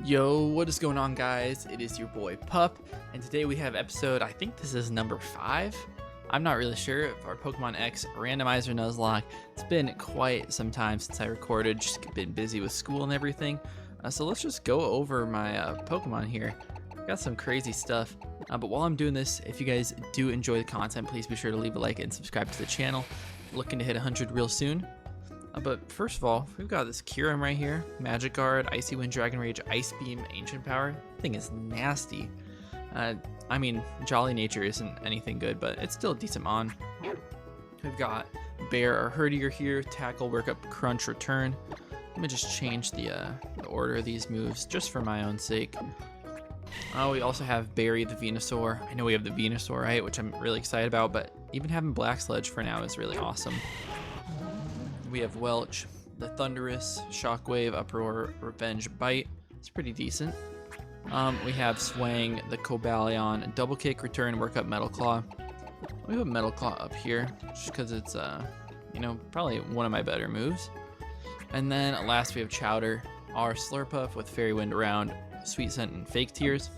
Yo, what is going on, guys? It is your boy Pup, and today we have episode, I think this is number 5. I'm not really sure, of our Pokemon X Randomizer Nuzlocke. It's been quite some time since I recorded, just been busy with school and everything. So let's just go over my Pokemon here. Got some crazy stuff, but while I'm doing this, if you guys do enjoy the content, please be sure to leave a like and subscribe to the channel. Looking to hit 100 real soon. But first of all, we've got this Kyurem right here. Magic Guard, Icy Wind, Dragon Rage, Ice Beam, Ancient Power. Thing is nasty. I mean, Jolly Nature isn't anything good, but it's still a decent mon. We've got Bear or Herdier here. Tackle, Work Up, Crunch, Return. Let me just change the order of these moves just for my own sake. We also have Barry the Venusaur. I know we have the Venusaur, right, which I'm really excited about, but even having Black Sludge for now is really awesome. We have Welch, the Thunderous, Shockwave, Uproar, Revenge, Bite. It's pretty decent. We have Swang, the Cobalion, Double Kick, Return, Work Up, Metal Claw. We have a Metal Claw up here just because it's, probably one of my better moves. And then last we have Chowder, our Slurpuff with Fairy Wind around, Sweet Scent, and Fake Tears.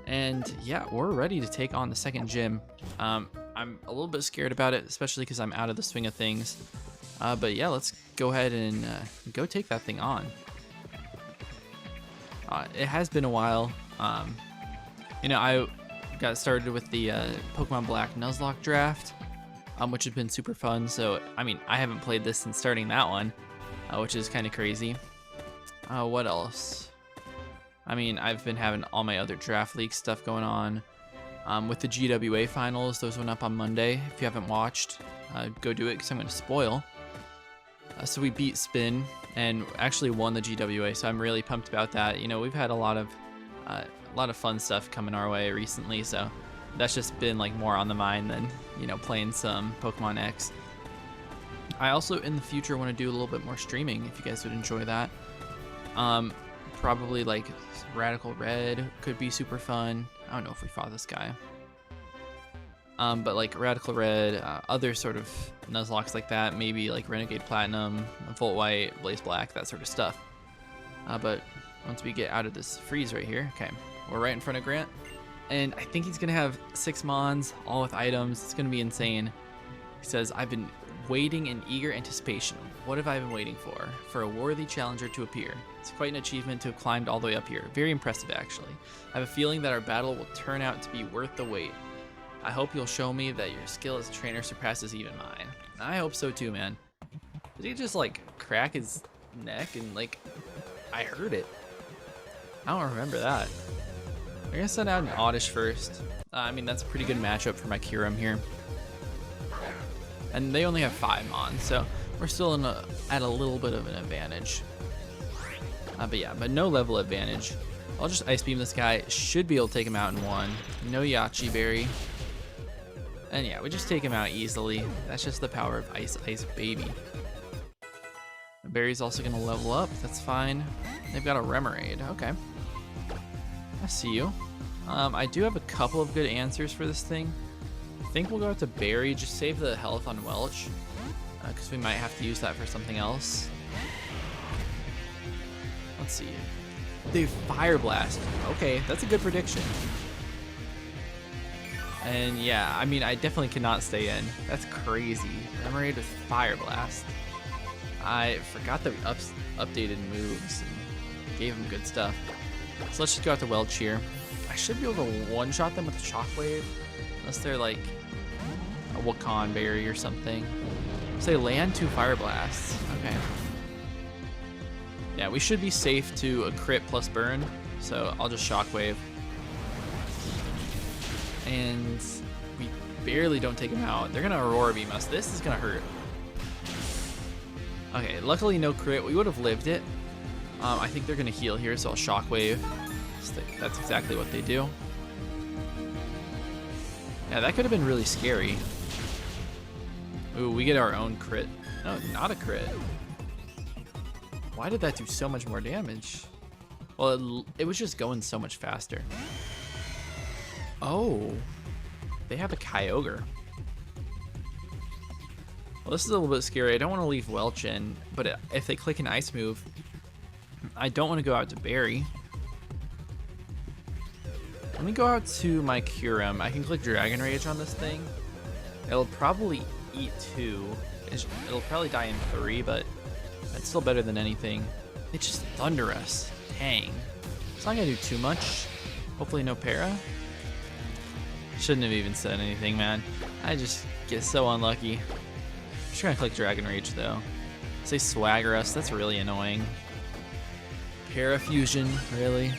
And yeah, we're ready to take on the second gym. I'm a little bit scared about it, especially because I'm out of the swing of things. But yeah, let's go ahead and go take that thing on. It has been a while. I got started with the Pokemon Black Nuzlocke draft, which has been super fun. So, I mean, I haven't played this since starting that one, which is kind of crazy. What else? I mean, I've been having all my other draft league stuff going on. With the GWA finals, those went up on Monday. If you haven't watched, go do it because I'm going to spoil. So we beat Spin and actually won the GWA, so I'm really pumped about that. You know, we've had a lot of fun stuff coming our way recently, so that's just been like more on the mind than, playing some Pokemon X. I also in the future want to do a little bit more streaming if you guys would enjoy that. Probably like Radical Red could be super fun. I don't know if we fought this guy. But like Radical Red, other sort of Nuzlocks like that, maybe like Renegade Platinum, Volt White, Blaze Black, that sort of stuff. But once we get out of this freeze right here, okay, we're right in front of Grant. And I think he's going to have 6 Mons, all with items. It's going to be insane. He says, I've been waiting in eager anticipation. What have I been waiting for? For a worthy challenger to appear. It's quite an achievement to have climbed all the way up here. Very impressive, actually. I have a feeling that our battle will turn out to be worth the wait. I hope you'll show me that your skill as a trainer surpasses even mine. I hope so too, man. Did he just like crack his neck and like I heard it? I don't remember that. We're gonna send out an Oddish first. I mean, that's a pretty good matchup for my Kyurem here. And they only have 5 Mons, so we're still at a little bit of an advantage. But no level advantage. I'll just Ice Beam this guy. Should be able to take him out in 1. No Yachi Berry. And yeah, we just take him out easily. That's just the power of Ice Baby. Barry's also going to level up. That's fine. They've got a Remoraid. Okay. I see you. I do have a couple of good answers for this thing. I think we'll go out to Barry. Just save the health on Welch. Because we might have to use that for something else. Let's see. They Fire Blast. Okay, that's a good prediction. And yeah, I mean, I definitely cannot stay in. That's crazy. Remoraid with Fire Blast. I forgot that we updated moves and gave them good stuff. So let's just go out to Welch here. I should be able to one-shot them with a Shockwave. Unless they're like a Wakan Berry or something. So they land 2 Fire Blasts. Okay. Yeah, we should be safe to a crit plus burn. So I'll just Shockwave. And we barely don't take him out. They're gonna Aurora Beam us. This is gonna hurt. Okay, luckily no crit. We would have lived it. I think they're gonna heal here, so I'll Shockwave. That's exactly what they do. Yeah, that could have been really scary. Ooh, we get our own crit. No, not a crit. Why did that do so much more damage? Well, it was just going so much faster. Oh, they have a Kyogre. Well, this is a little bit scary. I don't want to leave Welch in, but if they click an Ice move, I don't want to go out to Barry. Let me go out to my Kyurem. I can click Dragon Rage on this thing. It'll probably eat 2. It'll probably die in 3, but that's still better than anything. It just thunder us. Dang. It's not gonna do too much. Hopefully no para. Shouldn't have even said anything, man. I just get so unlucky. I'm just gonna click Dragon Rage though. Say swagger us, that's really annoying. Para fusion, really?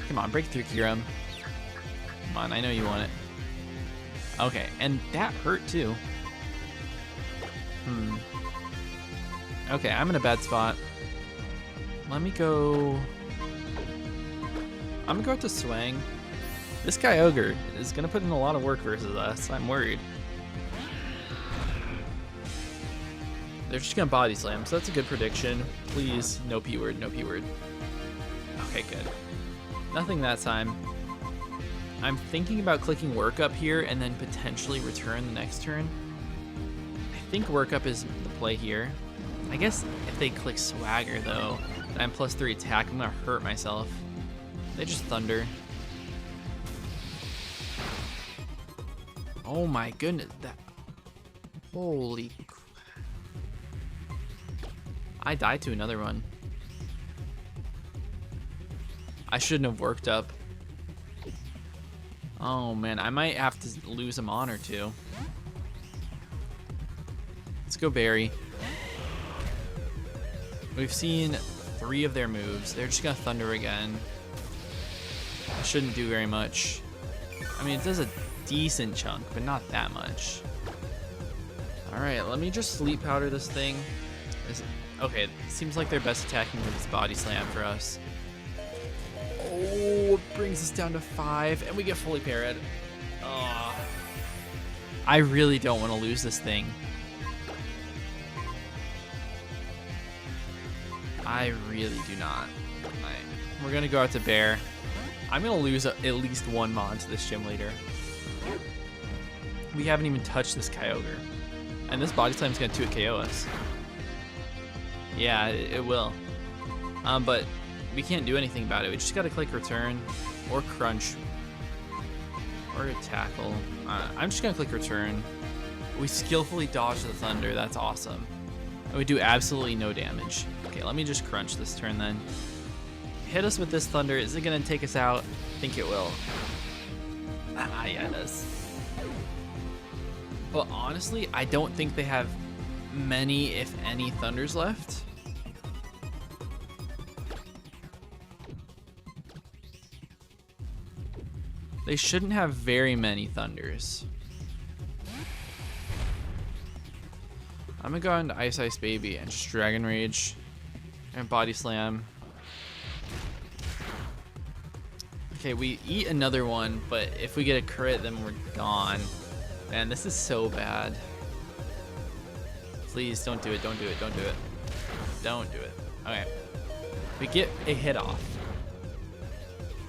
Come on, break through Kyurem. Come on, I know you want it. Okay, and that hurt too. Okay, I'm in a bad spot. Let me go. I'm gonna go out to Swang. This KYOGRE is gonna put in a lot of work versus us. I'm worried. They're just gonna body slam, so that's a good prediction. Please, no P word, no P word. Okay, good. Nothing that time. I'm thinking about clicking work up here and then potentially return the next turn. I think work up is the play here. I guess if they click swagger though, and I'm +3 attack, I'm gonna hurt myself. They just thunder. Oh my goodness, that, holy crap. I died to another one. I shouldn't have worked up. Oh man, I might have to lose a mon or two. Let's go Barry. We've seen 3 of their moves. They're just gonna thunder again. I shouldn't do very much. I mean, it does a decent chunk, but not that much. Alright, let me just sleep powder this thing. Okay, it seems like their best attacking move is body slam for us. Oh, it brings us down to 5, and we get fully parried. Oh, I really don't want to lose this thing. I really do not. We're gonna go out to Bear. I'm gonna lose at least 1 mon to this gym leader. We haven't even touched this KYOGRE, and this body slam is gonna 2-hit KO us. Yeah, it will. But we can't do anything about it. We just gotta click return or crunch or tackle. I'm just gonna click return. We skillfully dodge the thunder. That's awesome. And we do absolutely no damage. Okay, let me just crunch this turn then. Hit us with this thunder. Is it gonna take us out? I think it will. Yeah, it does. But honestly, I don't think they have many, if any, thunders left. They shouldn't have very many thunders. I'm gonna go into Ice Ice Baby and just Dragon Rage and Body Slam. Okay, we eat another one, but if we get a crit, then we're gone. Man, this is so bad. Please don't do it, don't do it, don't do it. Don't do it. Okay. We get a hit off.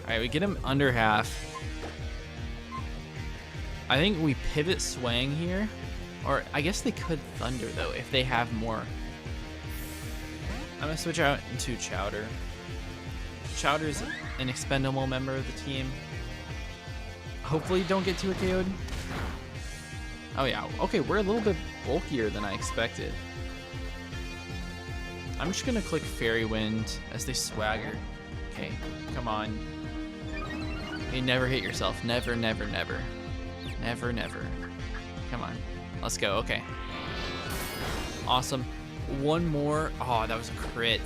Alright, we get him under half. I think we pivot Swang here. Or I guess they could Thunder though if they have more. I'm gonna switch out into Chowder. Chowder's an expendable member of the team. Hopefully don't get 2 KO'd. Oh yeah, okay, we're a little bit bulkier than I expected. I'm just gonna click Fairy Wind as they swagger. Okay, come on. You never hit yourself. Never, never, never. Never, never. Come on. Let's go. Okay. Awesome. One more. Oh, that was a crit.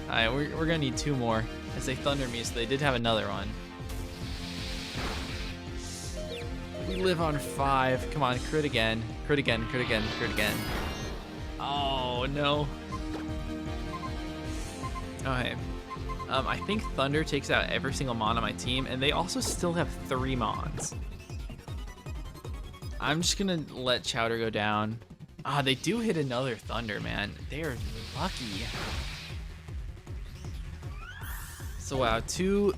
Alright, we're gonna need 2 more as they thunder me, so they did have another one. We live on 5. Come on, crit again. Crit again, crit again, crit again. Oh, no. Okay. I think Thunder takes out every single Mon on my team, and they also still have 3 Mons. I'm just gonna let Chowder go down. Ah, they do hit another Thunder, man. They are lucky. So wow, 2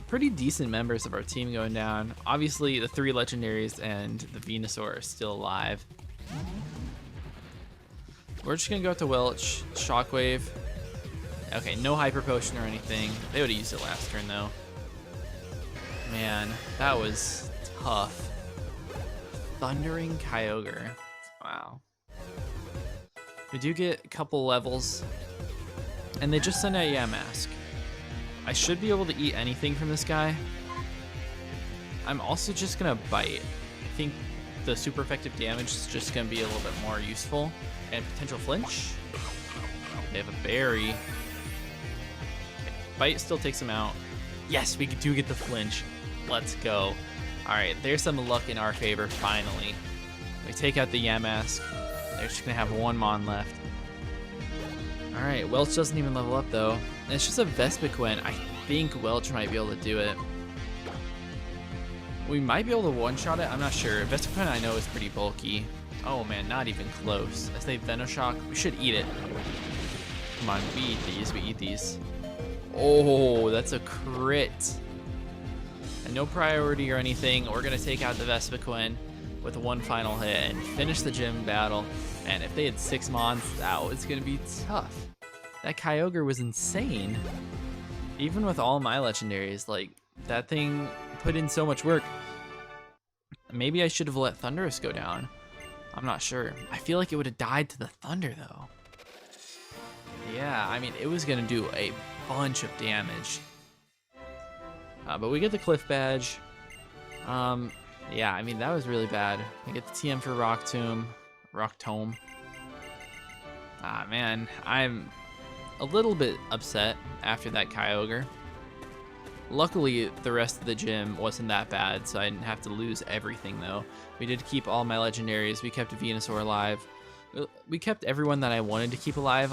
pretty decent members of our team going down. Obviously, the 3 legendaries and the Venusaur are still alive. We're just gonna go to Welch, Shockwave. Okay, no Hyper Potion or anything. They would have used it last turn though. Man, that was tough. Thundering KYOGRE. Wow. We do get a couple levels, and they just send out Yamask. I should be able to eat anything from this guy. I'm also just gonna bite. I think the super effective damage is just gonna be a little bit more useful. And potential flinch. They have a berry. Okay. Bite still takes him out. Yes, we do get the flinch. Let's go. Alright, there's some luck in our favor, finally. We take out the Yamask. They're just gonna have one Mon left. Alright, Welch doesn't even level up though. And it's just a Vespiquen. I think Welch might be able to do it. We might be able to one-shot it, I'm not sure. Vespiquen I know is pretty bulky. Oh man, not even close. I say Venoshock, we should eat it. Come on, we eat these. Oh, that's a crit. And no priority or anything. We're gonna take out the Vespiquen with one final hit and finish the gym battle. And if they had 6 Mons, that was gonna be tough. That KYOGRE was insane. Even with all my legendaries, like, that thing put in so much work. Maybe I should have let Thundurus go down. I'm not sure. I feel like it would have died to the Thunder though. Yeah, I mean, it was gonna do a bunch of damage. But we get the Cliff Badge. Yeah, I mean, that was really bad. We get the TM for Rock Tomb. Ah, man, I'm a little bit upset after that KYOGRE. Luckily, the rest of the gym wasn't that bad, so I didn't have to lose everything, though. We did keep all my legendaries. We kept Venusaur alive. We kept everyone that I wanted to keep alive.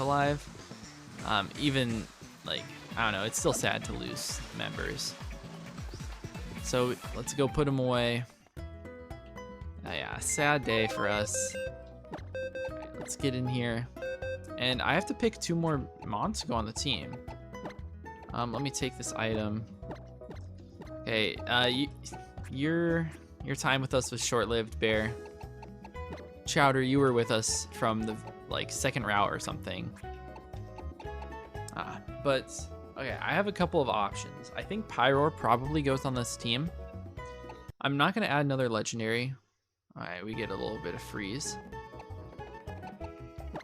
Even, like, I don't know, it's still sad to lose members. So let's go put them away. Yeah, sad day for us. All right, let's get in here. And I have to pick 2 more Mons to go on the team. Let me take this item. Okay, your time with us was short-lived, Bear. Chowder, you were with us from the, like, 2nd route or something. But, okay, I have a couple of options. I think Pyroar probably goes on this team. I'm not going to add another legendary. Alright, we get a little bit of freeze.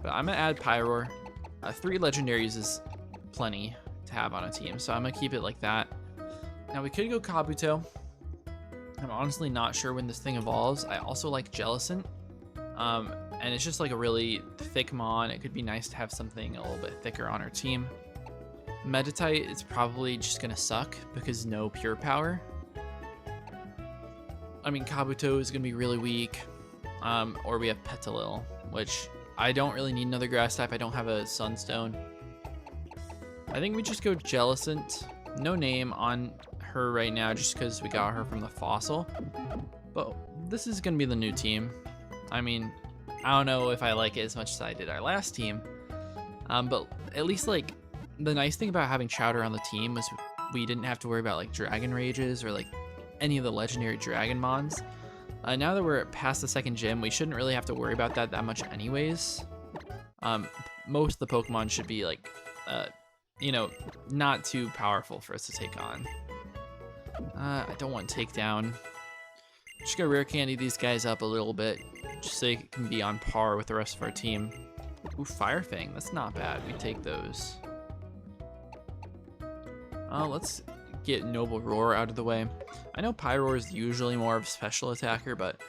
But I'm going to add Pyroar. 3 legendaries is plenty to have on a team, so I'm going to keep it like that. Now, we could go Kabuto. I'm honestly not sure when this thing evolves. I also like Jellicent. And it's just like a really thick Mon. It could be nice to have something a little bit thicker on our team. Meditite is probably just going to suck because no pure power. I mean, Kabuto is going to be really weak. Or we have Petalil, which I don't really need another grass type. I don't have a Sunstone. I think we just go Jellicent. No name on her right now just because we got her from the fossil. But this is going to be the new team. I mean, I don't know if I like it as much as I did our last team. But at least, like, the nice thing about having Chowder on the team was we didn't have to worry about, like, Dragon Rages or, like, any of the legendary Dragon Mons. Now that we're past the 2nd gym, we shouldn't really have to worry about that much anyways. Most of the Pokemon should be, like, you know, not too powerful for us to take on. I don't want Takedown. Just gonna Rare Candy these guys up a little bit, just so they can be on par with the rest of our team. Ooh, Fire Fang, that's not bad. We take those. Let's get Noble Roar out of the way. I know Pyroar is usually more of a special attacker, but,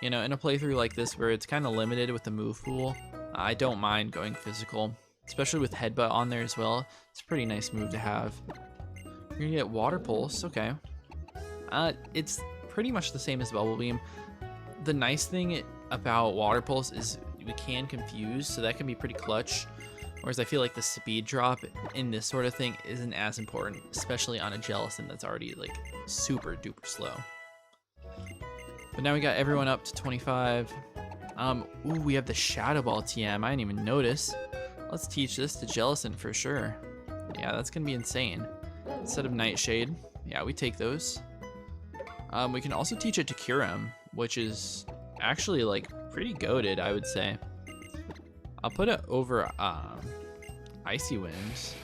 you know, in a playthrough like this where it's kind of limited with the move pool, I don't mind going physical, especially with Headbutt on there as well. It's a pretty nice move to have. We're gonna get Water Pulse, okay. It's pretty much the same as Bubble Beam. The nice thing about Water Pulse is we can confuse, so that can be pretty clutch. Whereas I feel like the speed drop in this sort of thing isn't as important, especially on a Jellicent that's already, like, super duper slow. But now we got everyone up to 25. Ooh, we have the Shadow Ball TM. I didn't even notice. Let's teach this to Jellicent for sure. Yeah, that's gonna be insane. Instead of Nightshade, yeah, we take those. We can also teach it to Kyurem, which is actually, like, pretty goated, I would say. I'll put it over Icy Winds.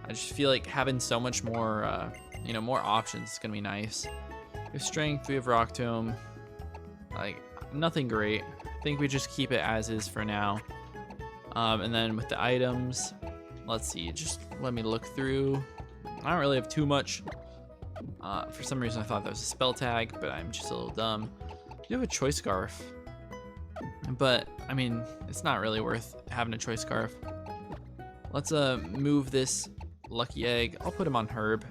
I just feel like having so much more you know, more options. It's gonna be nice. We have strength, we have rock tomb. Like, nothing great. I think we just keep it as is for now. And then with the items, let's see, just let me look through. I don't really have too much. For some reason I thought that was a spell tag, but I'm just a little dumb. You have a choice scarf, but I mean, it's not really worth having a choice scarf. Let's move this lucky egg. I'll put him on Herb.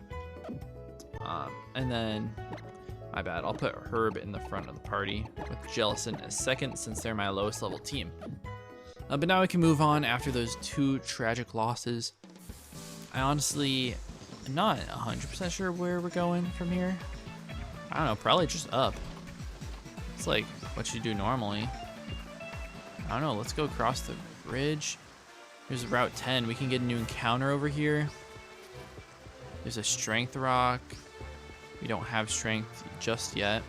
And then, my bad, I'll put Herb in the front of the party with Jellison as second since they're my lowest level team. But now we can move on after those 2 tragic losses. I honestly am not 100% sure where we're going from here. I don't know, probably just up. It's like what you do normally. I don't know, let's go across the bridge. Here's Route 10. We can get a new encounter over here. There's a strength rock. We don't have strength just yet.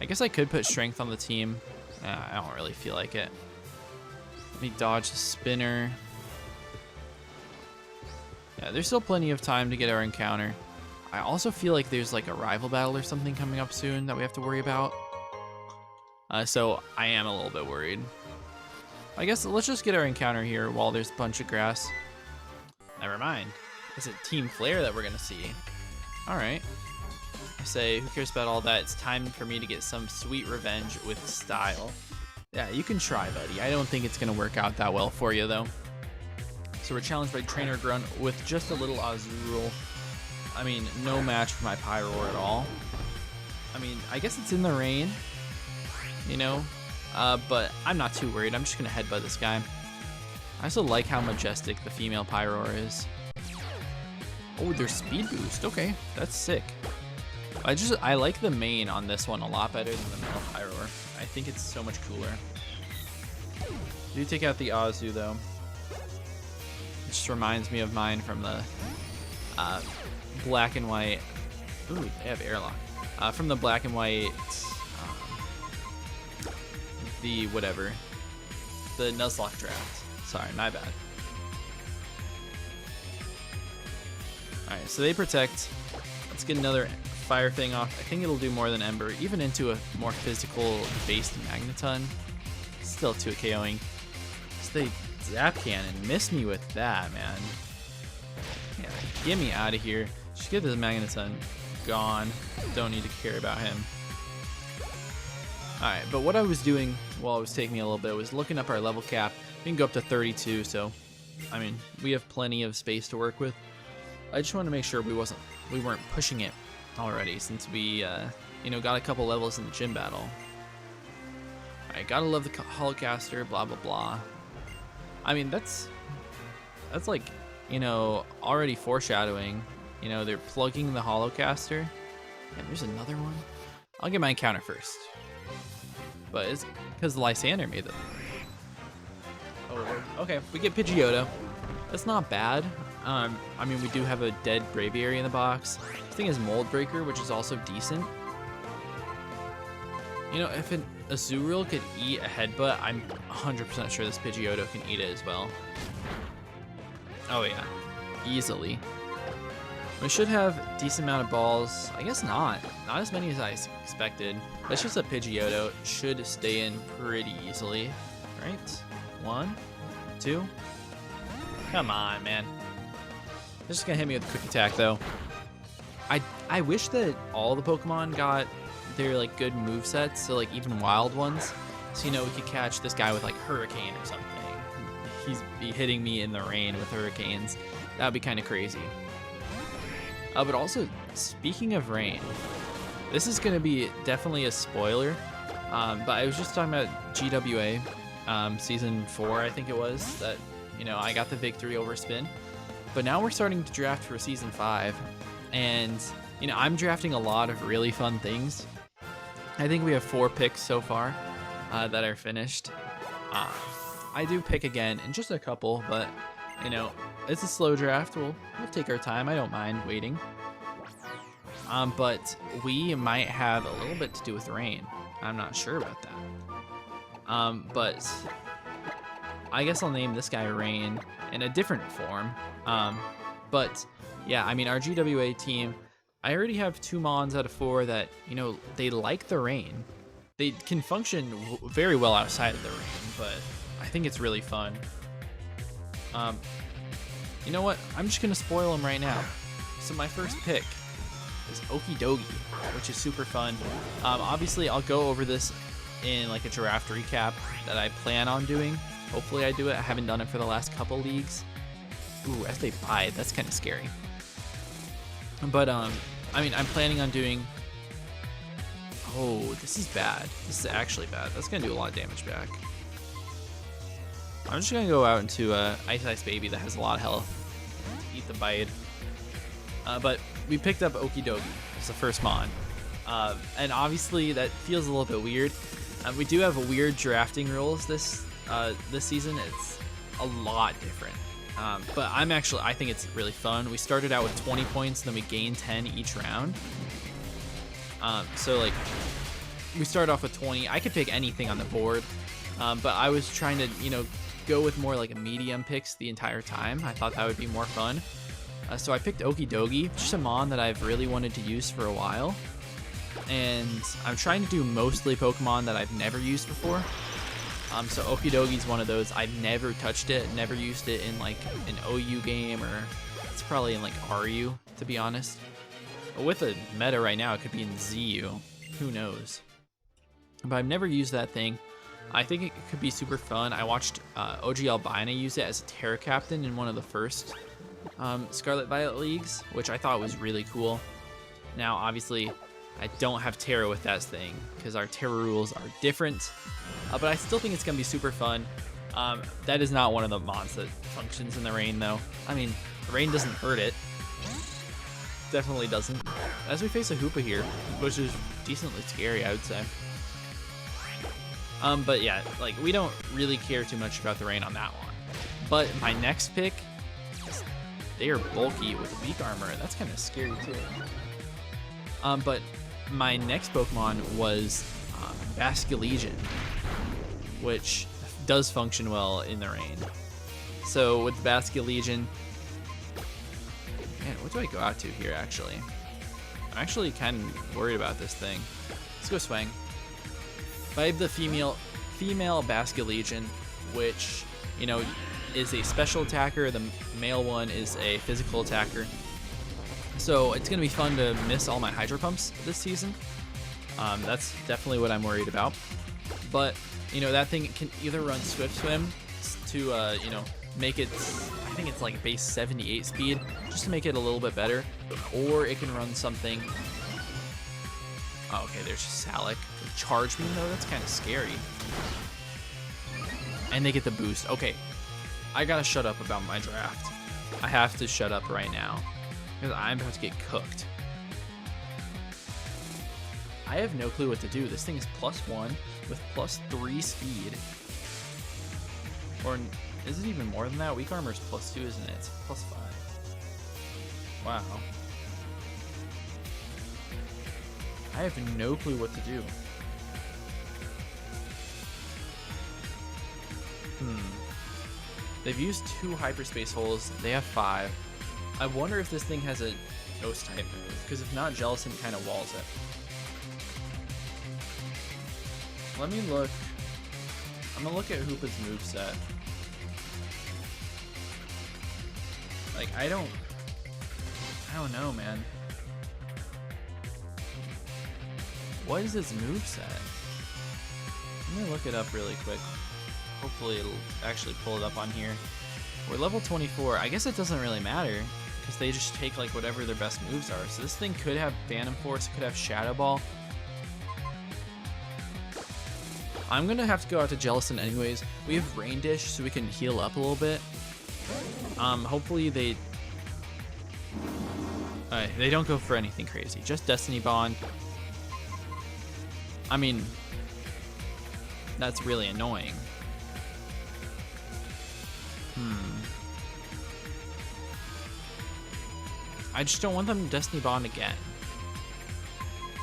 I guess I could put strength on the team. I don't really feel like it. Let me dodge the spinner. Yeah, there's still plenty of time to get our encounter. I also feel like there's like a rival battle or something coming up soon that we have to worry about. So I am a little bit worried. I guess let's just get our encounter here while there's a bunch of grass. Never mind. It's a team flare that we're gonna see. All right. I say, who cares about all that? It's time for me to get some sweet revenge with style. Yeah, you can try, buddy. I don't think it's gonna work out that well for you, though. So we're challenged by Trainer Grunt with just a little Azul. I mean, no match for my Pyroar at all. I mean, I guess it's in the rain, you know, but I'm not too worried. I'm just gonna headbutt this guy. I also like how majestic the female Pyroar is. Oh, there's speed boost. Okay, that's sick. I like the main on this one a lot better than the male Pyroar. I think it's so much cooler. Do take out the Azu though. It just reminds me of mine from the black and white. Ooh, they have airlock. From the black and white, the Nuzlocke draft. Sorry, my bad. Alright, so they protect. Let's get another fire thing off. I think it'll do more than Ember, even into a more physical based Magneton. Still 2 KOing. So they Zap Cannon missed me with that, man. Yeah, get me out of here. Just get this Magneton gone. Don't need to care about him. Alright, but what I was doing while it was taking me a little bit was looking up our level cap. We can go up to 32, so I mean, we have plenty of space to work with. I just want to make sure we weren't pushing it already, since we you know, got a couple levels in the gym battle. Alright, gotta love the Holocaster, blah blah blah. I mean, that's like, you know, already foreshadowing. You know, they're plugging the Holocaster. Yeah, there's another one. I'll get my encounter first. But it's because Lysander made them. Oh, okay, we get Pidgeotto. That's not bad. I mean, we do have a dead Braviary in the box. This thing is Mold Breaker, which is also decent. You know, if an Azurill could eat a Headbutt, I'm 100% sure this Pidgeotto can eat it as well. Oh yeah, easily. We should have a decent amount of balls. I guess not. Not as many as I expected. That's just a Pidgeotto. It should stay in pretty easily. Right? 1, 2. Come on, man. They're just gonna hit me with a quick attack, though. I wish that all the Pokemon got their like good move sets, so like even wild ones. So you know we could catch this guy with like Hurricane or something. He's be hitting me in the rain with Hurricanes. That would be kind of crazy. But also, speaking of rain, this is gonna be definitely a spoiler. But I was just talking about GWA, season 4, I think it was, that you know I got the victory over Spin. But now we're starting to draft for season 5, and you know I'm drafting a lot of really fun things. I think we have 4 picks so far that are finished. I do pick again in just a couple, but you know it's a slow draft. We'll take our time. I don't mind waiting. But we might have a little bit to do with rain. I'm not sure about that. But I guess I'll name this guy Rain in a different form. But yeah, I mean, our GWA team I already have 2 Mons out of 4 that, you know, they like the rain. They can function very well outside of the rain, but I think it's really fun. You know what? I'm just gonna spoil them right now. So my first pick is Okie Dokie, which is super fun. Obviously, I'll go over this in like a draft recap that I plan on doing. Hopefully I do it. I haven't done it for the last couple leagues. Ooh, as they bite, that's kind of scary. But I mean, I'm planning on doing. Oh, this is bad. This is actually bad. That's gonna do a lot of damage back. I'm just gonna go out into Ice Baby that has a lot of health. Eat the bite. But we picked up Okie Dokie. It's the first Mon. And obviously that feels a little bit weird. We do have a weird drafting rules this season. It's a lot different. But I think it's really fun. We started out with 20 points, then we gained 10 each round. So like, we start off with 20. I could pick anything on the board, but I was trying to, you know, go with more like a medium picks the entire time. I thought that would be more fun. So I picked Okie Dokie, just a Mon that I've really wanted to use for a while. And I'm trying to do mostly Pokemon that I've never used before. So Okie Dokie's one of those. I've never touched it, never used it in like an OU game, or it's probably in like RU, to be honest. But with a meta right now, it could be in ZU. Who knows? But I've never used that thing. I think it could be super fun. I watched OG Albina use it as a Terra Captain in one of the first Scarlet Violet leagues, which I thought was really cool. Now, obviously, I don't have Terra with that thing because our Terra rules are different, but I still think it's going to be super fun. That is not one of the Mons that functions in the rain, though. I mean, the rain doesn't hurt it. Definitely doesn't. As we face a Hoopa here, which is decently scary, I would say. But yeah, like, we don't really care too much about the rain on that one. But my next pick, they are bulky with weak armor. That's kind of scary too. But my next Pokemon was Basculegion, which does function well in the rain. So with Basculegion, man, what do I go out to here actually? I'm actually kind of worried about this thing. Let's go Swang. But I have the female Basculegion, which, you know, is a special attacker. The male one is a physical attacker. So it's going to be fun to miss all my Hydro Pumps this season. That's definitely what I'm worried about. But, you know, that thing can either run Swift Swim to, you know, make it, I think it's like base 78 speed, just to make it a little bit better. Or it can run something. Oh, okay, there's Salic. Charge Beam, though, that's kind of scary. And they get the boost. Okay, I gotta shut up about my draft. I have to shut up right now, because I'm about to get cooked. I have no clue what to do. This thing is +1 with +3 speed. Or is it even more than that? Weak armor is +2, isn't it? It's +5. Wow. I have no clue what to do. They've used 2 hyperspace holes. They have 5. I wonder if this thing has a ghost type move, because if not, Jellicent kind of walls it. Let me look. I'm gonna look at Hoopa's moveset. Like, I don't know, man. What is its moveset? Let me look it up really quick. Hopefully it'll actually pull it up on here. We're level 24. I guess it doesn't really matter, because they just take like whatever their best moves are. So this thing could have Phantom Force, could have Shadow Ball. I'm gonna have to go out to Jellicent anyways. We have Rain Dish, so we can heal up a little bit. Hopefully they don't go for anything crazy. Just Destiny Bond. I mean, that's really annoying. I just don't want them to Destiny Bond again,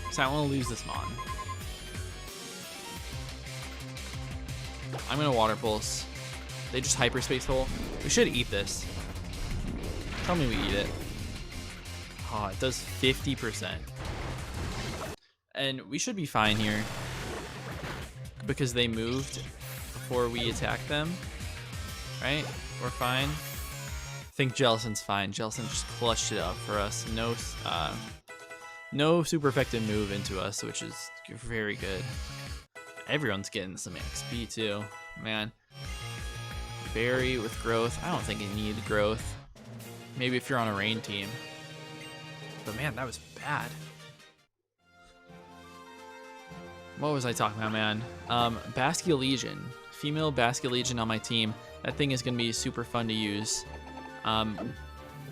because I want to lose this Mon. I'm going to Water Pulse. They just Hyperspace Hole. We should eat this. Tell me we eat it. Oh, it does 50%. And we should be fine here because they moved before we attack them, right? We're fine. I think Jellison's fine. Jellison just clutched it up for us. No super effective move into us, which is very good. Everyone's getting some XP too, man. Barry with growth. I don't think you need growth. Maybe if you're on a rain team. But man, that was bad. What was I talking about, man? Baskia Legion. Female Baskia Legion on my team. That thing is going to be super fun to use.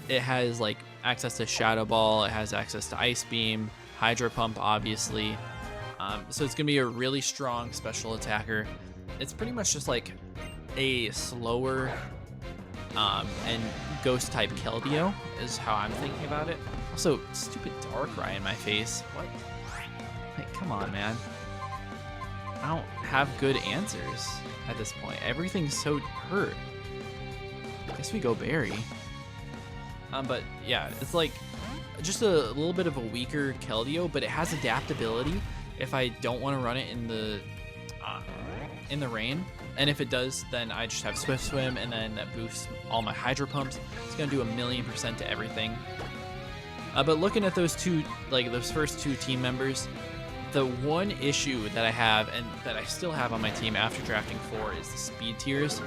It has like access to Shadow Ball. It has access to Ice Beam, Hydro Pump, obviously. So it's going to be a really strong special attacker. It's pretty much just like a slower and ghost type Keldeo is how I'm thinking about it. Also, stupid Darkrai in my face. What? Like, come on, man. I don't have good answers at this point. Everything's so hurt. I guess we go Berry. But yeah, it's like just a little bit of a weaker Keldeo, but it has adaptability if I don't want to run it in the rain. And if it does, then I just have Swift Swim, and then that boosts all my Hydro Pumps. It's gonna do 1,000,000% to everything. But looking at those two, like those first two team members, the one issue that I have and that I still have on my team after drafting 4 is the speed tiers.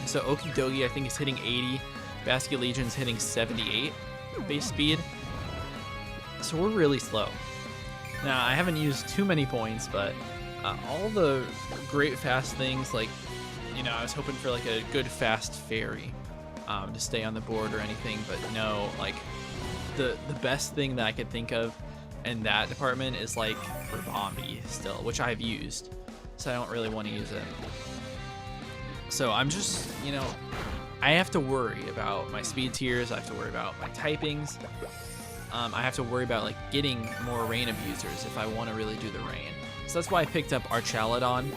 So Okidogi I think is hitting 80, Baskia Legion's hitting 78 base speed. So we're really slow. Now I haven't used too many points, but all the great fast things, like, you know, I was hoping for like a good fast fairy to stay on the board or anything, but no, like the best thing that I could think of in that department is like Ribombi still, which I've used, so I don't really want to use it. So I'm just, you know, I have to worry about my speed tiers, I have to worry about my typings, I have to worry about like getting more rain abusers if I want to really do the rain. So that's why I picked up Archaladon.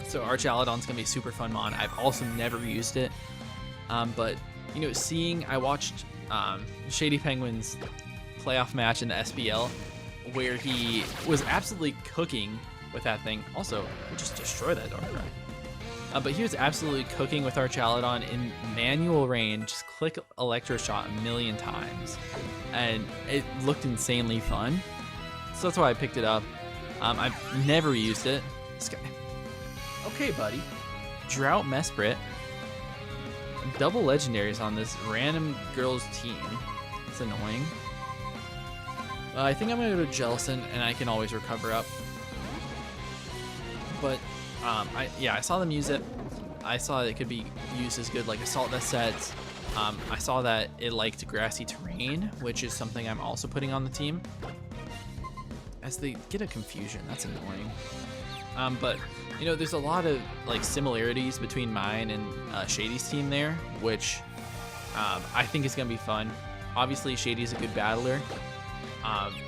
So Archaladon's gonna be a super fun mon. I've also never used it, but you know, I watched Shady Penguin's playoff match in the SPL where he was absolutely cooking with that thing. Also, we just destroyed that Darkrai. But he was absolutely cooking with Archaladon in manual rain. Just click Electro Shot 1,000,000 times, and it looked insanely fun. So that's why I picked it up. I've never used it. This guy. Okay, buddy. Drought Mesprit. Double legendaries on this random girl's team. It's annoying. I think I'm gonna go to Jellison, and I can always recover up. But I saw them use it. I saw it could be used as good like Assault Vest sets. I saw that it liked grassy terrain, which is something I'm also putting on the team. As they get a confusion, that's annoying. But you know, there's a lot of like similarities between mine and Shady's team there, which I think is gonna be fun. Obviously, Shady's a good battler,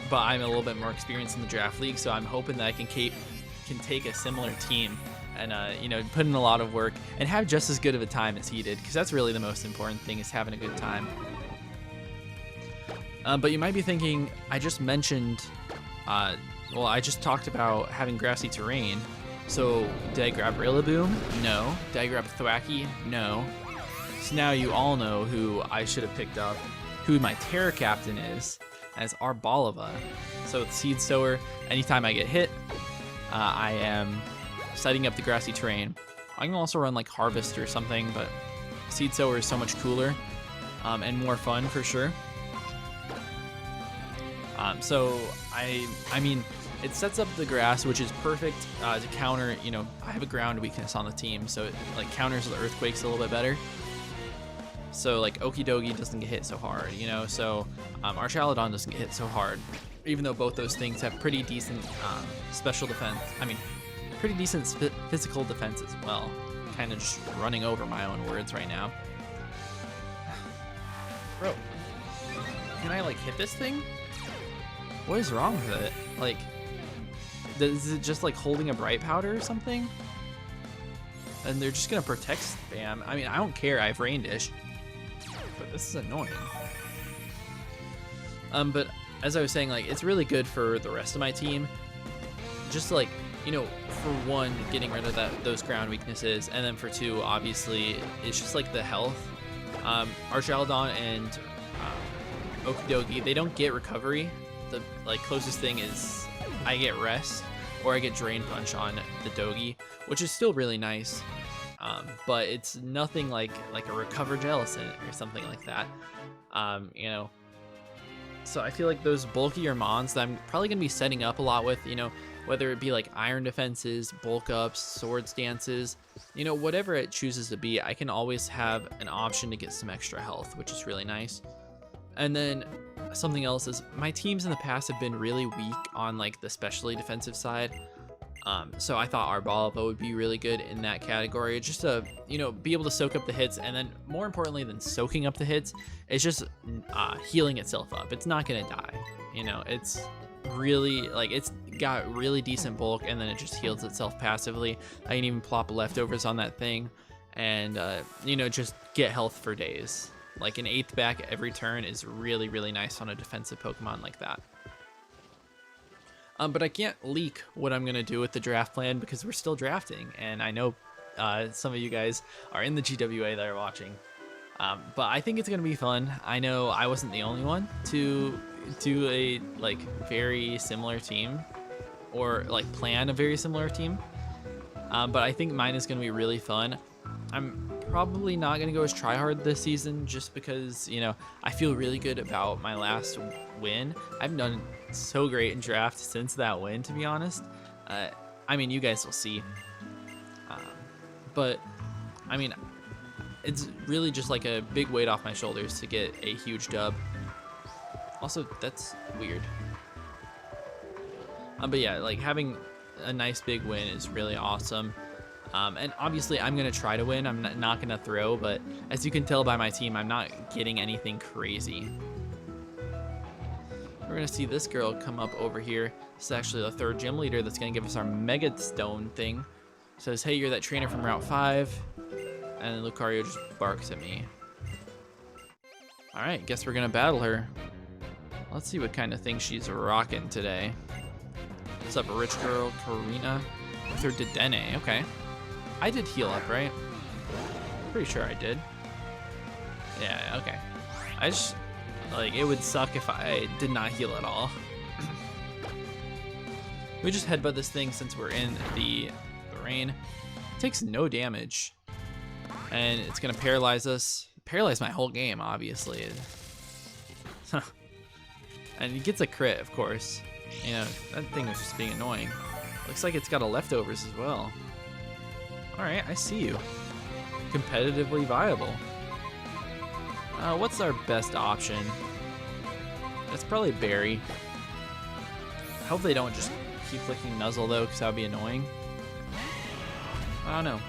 but I'm a little bit more experienced in the draft league, so I'm hoping that I can take a similar team and you know, put in a lot of work and have just as good of a time as he did, because that's really the most important thing, is having a good time. But you might be thinking, I just mentioned, well, I just talked about having grassy terrain. So did I grab Rillaboom? No. Did I grab Thwackey? No. So now you all know who I should have picked up, who my Terra Captain is, as Arbalava. So with Seed Sower, anytime I get hit, I am setting up the grassy terrain. I can also run like Harvest or something, but Seed Sower is so much cooler and more fun for sure. So I mean, it sets up the grass, which is perfect to counter, you know, I have a ground weakness on the team, so it like counters the earthquakes a little bit better. So like Okidogi doesn't get hit so hard, you know, so Archaladon doesn't get hit so hard, even though both those things have pretty decent special defense. I mean, pretty decent physical defense as well. Kind of just running over my own words right now. Bro, can I like hit this thing? What is wrong with it? Like, is it just like holding a bright powder or something? And they're just gonna protect spam. I mean, I don't care, I have Rain Dish, but this is annoying. But as I was saying, like, it's really good for the rest of my team. Just like, you know, for one, getting rid of those ground weaknesses, and then for two, obviously, it's just like the health. Archaludon and Okidogi, they don't get recovery. The like closest thing is I get rest or I get drain punch on the Dogi, which is still really nice. But it's nothing like a recover Jellicent or something like that. You know, so I feel like those bulkier mons that I'm probably gonna be setting up a lot with, you know, whether it be like iron defenses, bulk ups, sword stances, you know, whatever it chooses to be, I can always have an option to get some extra health, which is really nice. And then something else is my teams in the past have been really weak on like the specially defensive side. So I thought Arboliva would be really good in that category, just to, you know, be able to soak up the hits, and then more importantly than soaking up the hits, it's just healing itself up. It's not gonna die, you know. It's really like it's got really decent bulk, and then it just heals itself passively. I can even plop leftovers on that thing, and you know, just get health for days. Like an 8th back every turn is really, really nice on a defensive Pokemon like that. But I can't leak what I'm going to do with the draft plan because we're still drafting. And I know some of you guys are in the GWA that are watching. But I think it's going to be fun. I know I wasn't the only one to do a like very similar team or like plan a very similar team. But I think mine is going to be really fun. I'm probably not going to go as tryhard this season just because, you know, I feel really good about my last win. I've done so great in draft since that win, to be honest. I mean, you guys will see. But, I mean, it's really just like a big weight off my shoulders to get a huge dub. Also, that's weird. But yeah, like having a nice big win is really awesome. And obviously I'm going to try to win. I'm not going to throw, but as you can tell by my team, I'm not getting anything crazy. We're going to see this girl come up over here. This is actually the 3rd gym leader that's going to give us our Mega Stone thing. It says, hey, you're that trainer from Route 5. And then Lucario just barks at me. All right, guess we're going to battle her. Let's see what kind of thing she's rocking today. What's up, rich girl, Karina? With her Dedenne, okay. I did heal up, right? Pretty sure I did. Yeah, okay. I just, like, it would suck if I did not heal at all. We just headbutt this thing since we're in the rain. It takes no damage. And it's gonna paralyze us. Paralyze my whole game, obviously. And he gets a crit, of course. You know, that thing was just being annoying. Looks like it's got a leftovers as well. Alright, I see you. Competitively viable. What's our best option? It's probably Berry. I hope they don't just keep clicking Nuzzle though, because that would be annoying. I don't know.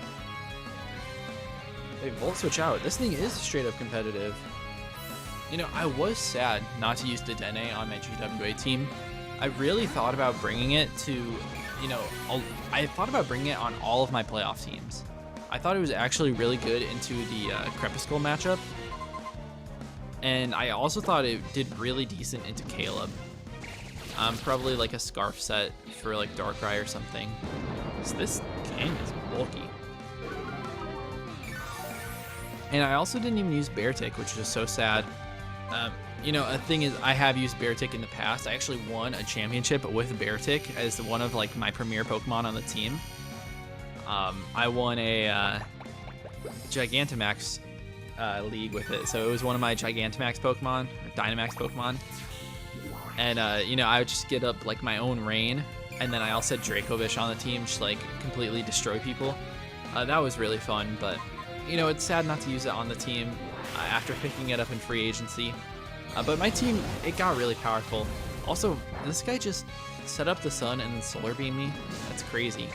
Hey, Volt switch out. This thing is straight up competitive. You know, I was sad not to use Dedenne on my GWA team. I really thought about bringing it to, you know, I thought about bringing it on all of my playoff teams. I thought it was actually really good into the Crepuskull matchup. And I also thought it did really decent into Caleb. Probably like a Scarf set for like Darkrai or something. So this game is bulky. And I also didn't even use Beartic, which is just so sad. You know, a thing is, I have used Beartic in the past. I actually won a championship with Beartic as one of like my premier Pokemon on the team. I won a Gigantamax league with it, so it was one of my Gigantamax Pokemon, or Dynamax Pokemon. And you know, I would just get up like my own rain, and then I also had Dracovish on the team, just like completely destroy people. That was really fun, but you know, it's sad not to use it on the team after picking it up in free agency. But my team, it got really powerful. Also, this guy just set up the sun and then solar beam me. That's crazy.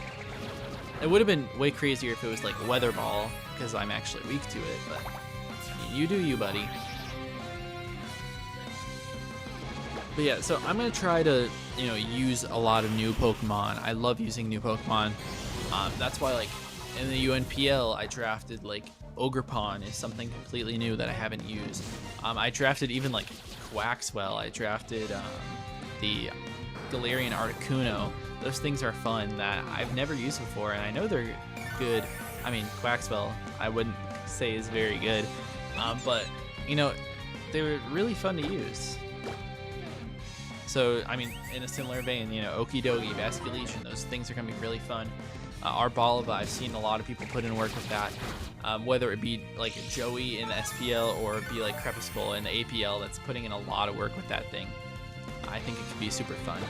It would have been way crazier if it was like Weather Ball, because I'm actually weak to it, but you do you, buddy. But yeah, so I'm going to try to, you know, use a lot of new Pokemon. I love using new Pokemon. That's why, like, in the UNPL, I drafted, like, Ogerpon is something completely new that I haven't used. I drafted even, like, Waxwell. I drafted the Galarian Articuno. Those things are fun that I've never used before, and I know they're good. I mean, Quaxwell I wouldn't say is very good, but you know, they were really fun to use. So I mean, in a similar vein, you know, Okidogi, Vasculation, those things are gonna be really fun. Arbalva, I've seen a lot of people put in work with that, whether it be like Joey in the SPL or it be like Crepuscule in the APL that's putting in a lot of work with that thing. I think it could be super fun.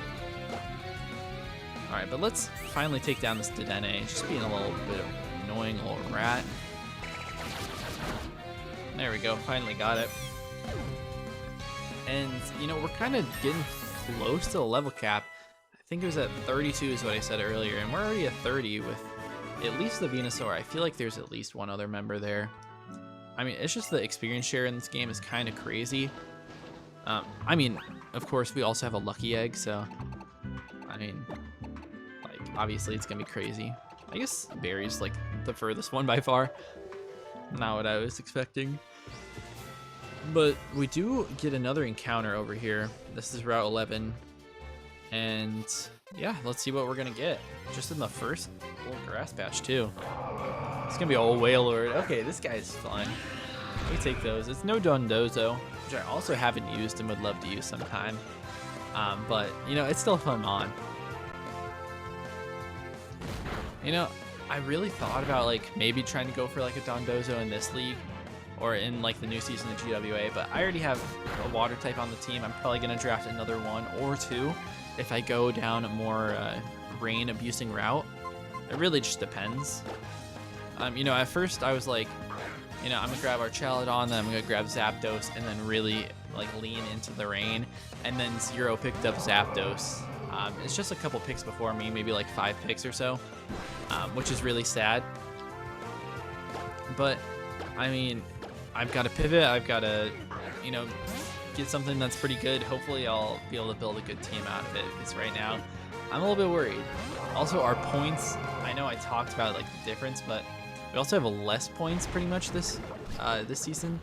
Alright, but let's finally take down this Dedenne, just being a little bit of an annoying little rat. There we go, finally got it. And, you know, we're kind of getting close to the level cap. I think it was at 32 is what I said earlier, and we're already at 30 with at least the Venusaur. I feel like there's at least one other member there. I mean, it's just the experience share in this game is kind of crazy. I mean, of course, we also have a Lucky Egg, so, I mean, like, obviously it's going to be crazy. I guess Berry's, like, the furthest one by far. Not what I was expecting. But we do get another encounter over here. This is Route 11. And, yeah, let's see what we're going to get. Just in the first little grass patch, too. It's going to be old Wailord. Okay, this guy's fun. We take those. It's no Dondozo, which I also haven't used and would love to use sometime. But, you know, it's still a fun mon. You know, I really thought about, like, maybe trying to go for, like, a Dondozo in this league or in, like, the new season of GWA, but I already have a water type on the team. I'm probably going to draft another one or two if I go down a more rain abusing route. It really just depends. You know, at first I was like, you know, I'm going to grab our Chaladon, then I'm going to grab Zapdos, and then really, like, lean into the rain. And then Zero picked up Zapdos. It's just a couple picks before me, maybe like 5 picks or so, which is really sad. But, I mean, I've got to pivot. I've got to, you know, get something that's pretty good. Hopefully I'll be able to build a good team out of it, because right now I'm a little bit worried. Also, our points, I know I talked about, like, the difference, but we also have less points pretty much this season.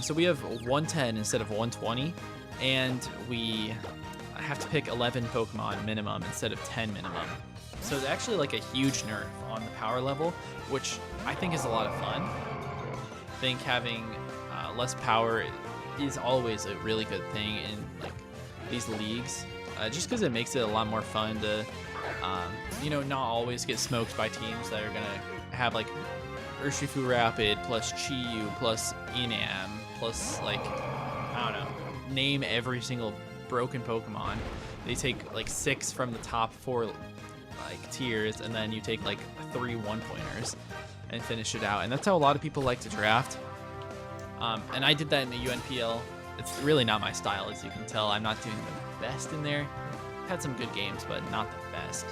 So we have 110 instead of 120, and we have to pick 11 Pokemon minimum instead of 10 minimum. So it's actually like a huge nerf on the power level, which I think is a lot of fun. I think having less power is always a really good thing in, like, these leagues, just because it makes it a lot more fun to, you know, not always get smoked by teams that are gonna have, like, Urshifu Rapid plus Chi-Yu plus Enam plus, like, I don't know, name every single broken Pokemon. They take, like, 6 from the top 4, like, tiers, and then you take, like, 3 1-pointers and finish it out. And that's how a lot of people like to draft. And I did that in the UNPL. It's really not my style, as you can tell. I'm not doing the best in there. Had some good games, but not the best.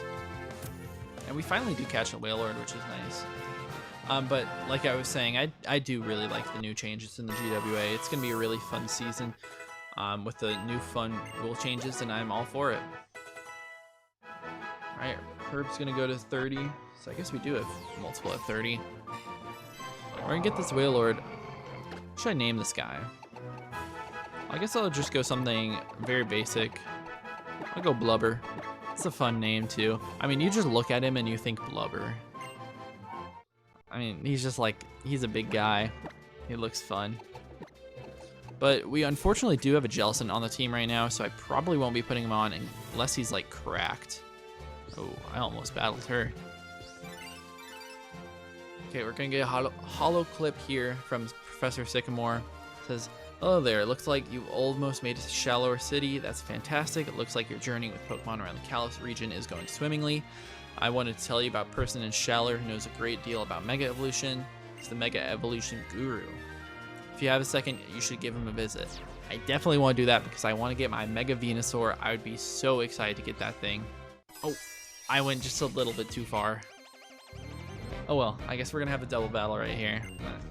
And we finally do catch a Wailord, which is nice. But like I was saying, I do really like the new changes in the GWA. It's going to be a really fun season with the new fun rule changes, and I'm all for it. Alright, Herb's going to go to 30. So I guess we do have multiple at 30. We're going to get this Wailord. What should I name this guy? I guess I'll just go something very basic. I'll go Blubber. It's a fun name too. I mean, you just look at him and you think Blubber. I mean, he's just like, he's a big guy. He looks fun. But we unfortunately do have a Jellicent on the team right now, so I probably won't be putting him on unless he's, like, cracked. Oh, I almost battled her. Okay, we're gonna get a hollow clip here from Professor Sycamore. It says, "Hello there, it looks like you almost made it to Shallower City. That's fantastic. It looks like your journey with Pokemon around the Kalos region is going swimmingly. I wanted to tell you about a person in Shallower who knows a great deal about Mega Evolution. He's the Mega Evolution Guru. If you have a second, you should give him a visit." I definitely want to do that because I want to get my Mega Venusaur. I would be so excited to get that thing. Oh, I went just a little bit too far. Oh well, I guess we're going to have a double battle right here.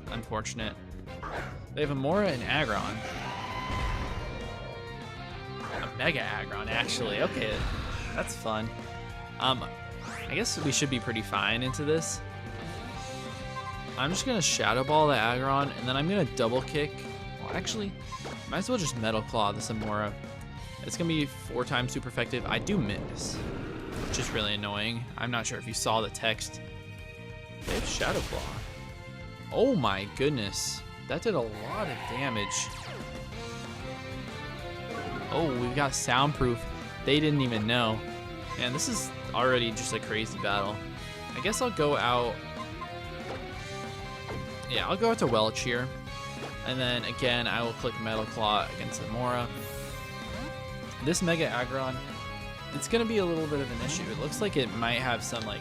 Unfortunate. They have a Mora and Aggron. A Mega Aggron, actually. Okay, that's fun. I guess we should be pretty fine into this. I'm just going to Shadow Ball the Aggron, and then I'm going to double kick. Well, actually, Might as well just Metal Claw the Samora. It's gonna be 4 times super effective. I do miss, which is really annoying. I'm not sure if you saw the text. They have Shadow Claw. Oh my goodness. That did a lot of damage. Oh, we've got Soundproof. They didn't even know. Man, this is already just a crazy battle. I guess I'll go out. Yeah, I'll go out to Welch here. And then again, I will click Metal Claw against Samora. This Mega Aggron, it's gonna be a little bit of an issue. It looks like it might have some like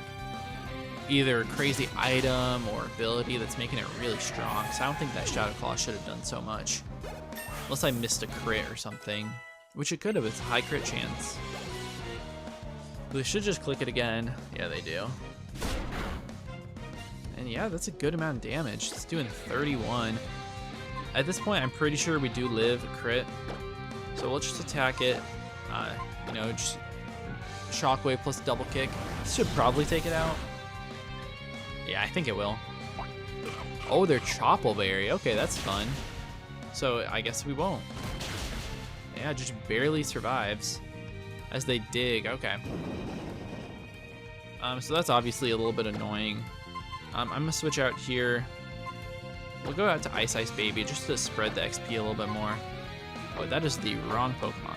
either crazy item or ability that's making it really strong. So I don't think that Shadow Claw should have done so much. Unless I missed a crit or something, which it could have. It's a high crit chance. They should just click it again. Yeah, they do. And yeah, that's a good amount of damage. It's doing 31. At this point, I'm pretty sure we do live a crit. So we'll just attack it. You know, just Shockwave plus double kick. This should probably take it out. Yeah, I think it will. Oh, they're Choppleberry. Okay, that's fun. So I guess we won't. Yeah, just barely survives as they dig. Okay. So that's obviously a little bit annoying. I'm gonna switch out here. We'll go out to Ice Ice Baby just to spread the XP a little bit more. Oh, that is the wrong Pokemon.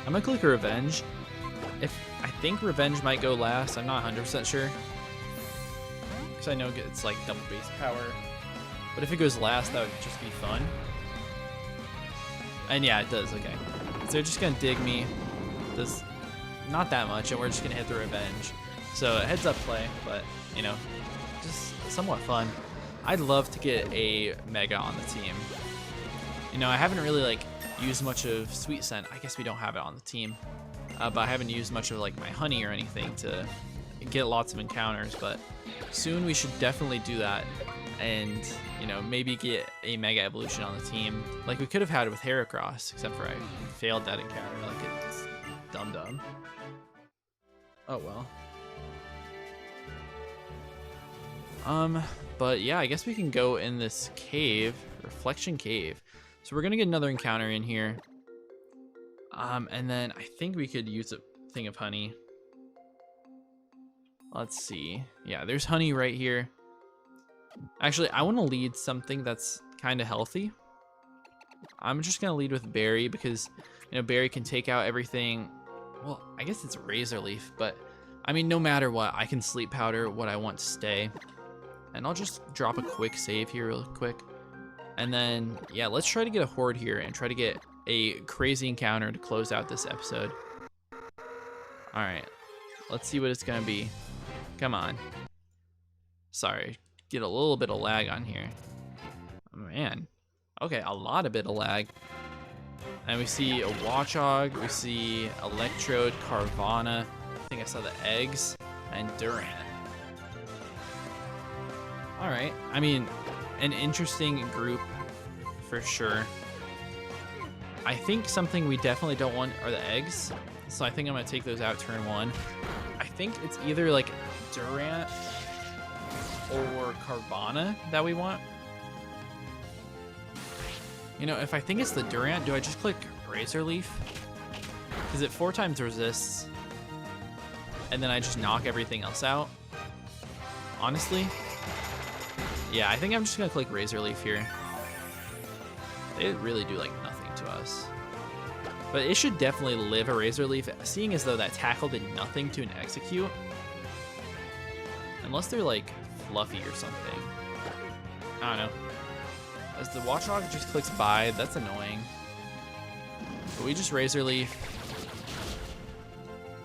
I'm gonna click Revenge. I think Revenge might go last. I'm not 100% sure. Because I know it's like double base power. But if it goes last, that would just be fun. And yeah, it does, okay. So they're just gonna dig me. Does not that much, and we're just gonna hit the Revenge. So heads up play, but you know, just somewhat fun. I'd love to get a Mega on the team. You know, I haven't really like used much of Sweet Scent. I guess we don't have it on the team. But I haven't used much of like my Honey or anything to get lots of encounters, but soon we should definitely do that. And, you know, maybe get a Mega Evolution on the team. Like we could have had it with Heracross, except for I failed that encounter. Like it's dumb. Oh well. But yeah, I guess we can go in this cave, Reflection Cave. So we're gonna get another encounter in here. And then I think we could use a thing of honey. Let's see. Yeah, there's honey right here. Actually, I want to lead something that's kind of healthy. I'm just gonna lead with Berry because, you know, Berry can take out everything. Well, I guess it's Razor Leaf, but I mean, no matter what, I can Sleep Powder what I want to stay. And I'll just drop a quick save here real quick. And then, yeah, let's try to get a Horde here and try to get a crazy encounter to close out this episode. All right, let's see what it's gonna be. Come on. Sorry, get a little bit of lag on here. Oh, man. Okay, a lot of bit of lag. And we see a Watchog, we see Electrode, Carvana. I think I saw the eggs, and Durant. All right, I mean, an interesting group for sure. I think something we definitely don't want are the eggs. So I think I'm gonna take those out turn 1. I think it's either like Durant or Carvana that we want. You know, if I think it's the Durant, do I just click Razor Leaf? Because it 4 times resists. And then I just knock everything else out. Honestly. Yeah, I think I'm just gonna click Razor Leaf here. They really do like nothing to us. But it should definitely live a Razor Leaf, seeing as though that tackle did nothing to an execute. Unless they're like fluffy or something. I don't know. As the Watchog just clicks by, that's annoying. But we just Razor Leaf.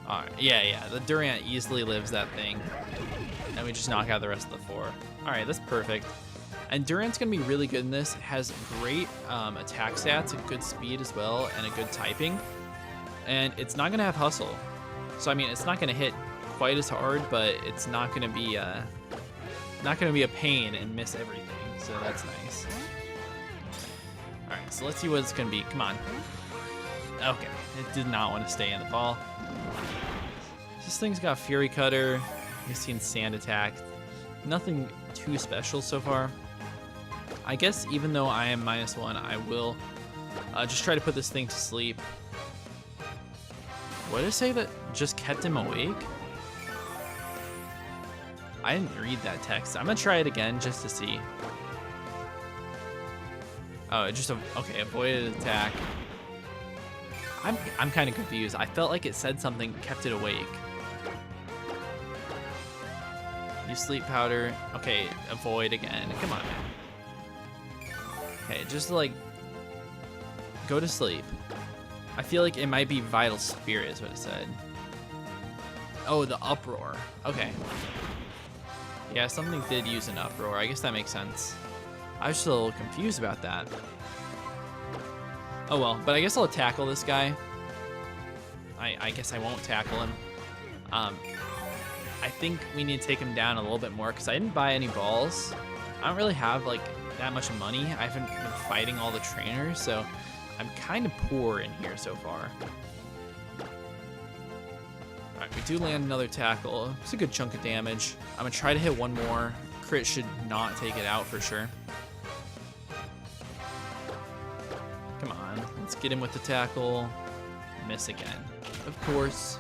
Alright, yeah, the Durant easily lives that thing. And we just knock out the rest of the 4. Alright, that's perfect. And Durant's going to be really good in this. It has great attack stats, a good speed as well, and a good typing. And it's not going to have Hustle. So, I mean, it's not going to hit quite as hard, but it's not going to be a pain and miss everything. So that's nice. Alright, so let's see what it's going to be. Come on. Okay, it did not want to stay in the ball. This thing's got Fury Cutter. We've seen Sand Attack. Nothing too special so far. I guess even though I am -1, I will Just try to put this thing to sleep. What did it say that just kept him awake? I didn't read that text. I'm gonna try it again just to see. Oh, it just, okay, avoided attack. I'm kind of confused. I felt like it said something kept it awake. Use sleep powder. Okay, avoid again. Come on, man. Okay, just like go to sleep. I feel like it might be vital spirit is what it said. Oh, the uproar. Okay. Yeah, something did use an uproar. I guess that makes sense. I was just a little confused about that. Oh well, but I guess I'll tackle this guy. I guess I won't tackle him. I think we need to take him down a little bit more because I didn't buy any balls. I don't really have like that much money. I haven't been fighting all the trainers, so I'm kind of poor in here so far. Alright, we do land another tackle. It's a good chunk of damage. I'm gonna try to hit one more. Crit should not take it out for sure. Come on, let's get him with the tackle. Miss again. Of course.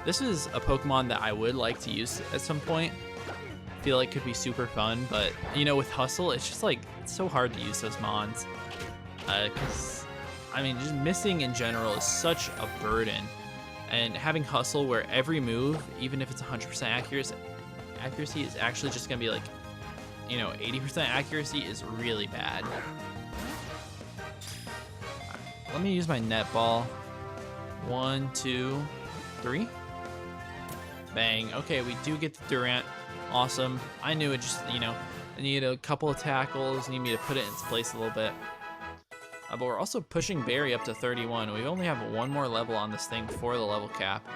This is a Pokemon that I would like to use at some point. I feel like could be super fun, but you know, with Hustle, it's just like, it's so hard to use those Mons. Because, I mean, just missing in general is such a burden. And having Hustle where every move, even if it's 100% accuracy is actually just going to be like, you know, 80% accuracy is really bad. Let me use my net ball. 1, 2, 3. Bang. Okay, we do get the Durant. Awesome. I knew it just, you know, I need a couple of tackles. Need me to put it in its place a little bit. But we're also pushing Barry up to 31. We only have one more level on this thing before the level cap.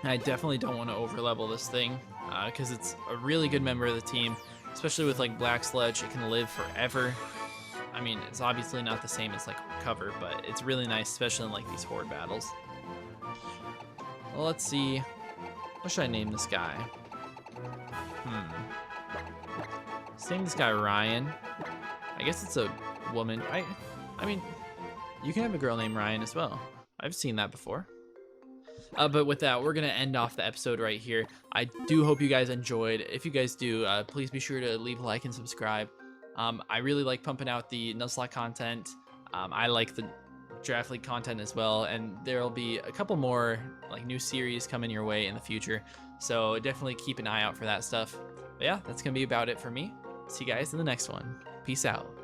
And I definitely don't want to over level this thing because it's a really good member of the team, especially with like Black Sledge. It can live forever. I mean, it's obviously not the same as like Cover, but it's really nice, especially in like these horde battles. Well, let's see. What should I name this guy? Let's name this guy Ryan. I guess it's a woman. I mean, you can have a girl named Ryan as well. I've seen that before. But with that, we're going to end off the episode right here. I do hope you guys enjoyed. If you guys do, please be sure to leave a like and subscribe. I really like pumping out the Nuzlocke content. I like the Draft League content as well, and there'll be a couple more like new series coming your way in the future. So definitely keep an eye out for that stuff. But yeah, that's going to be about it for me. See you guys in the next one. Peace out.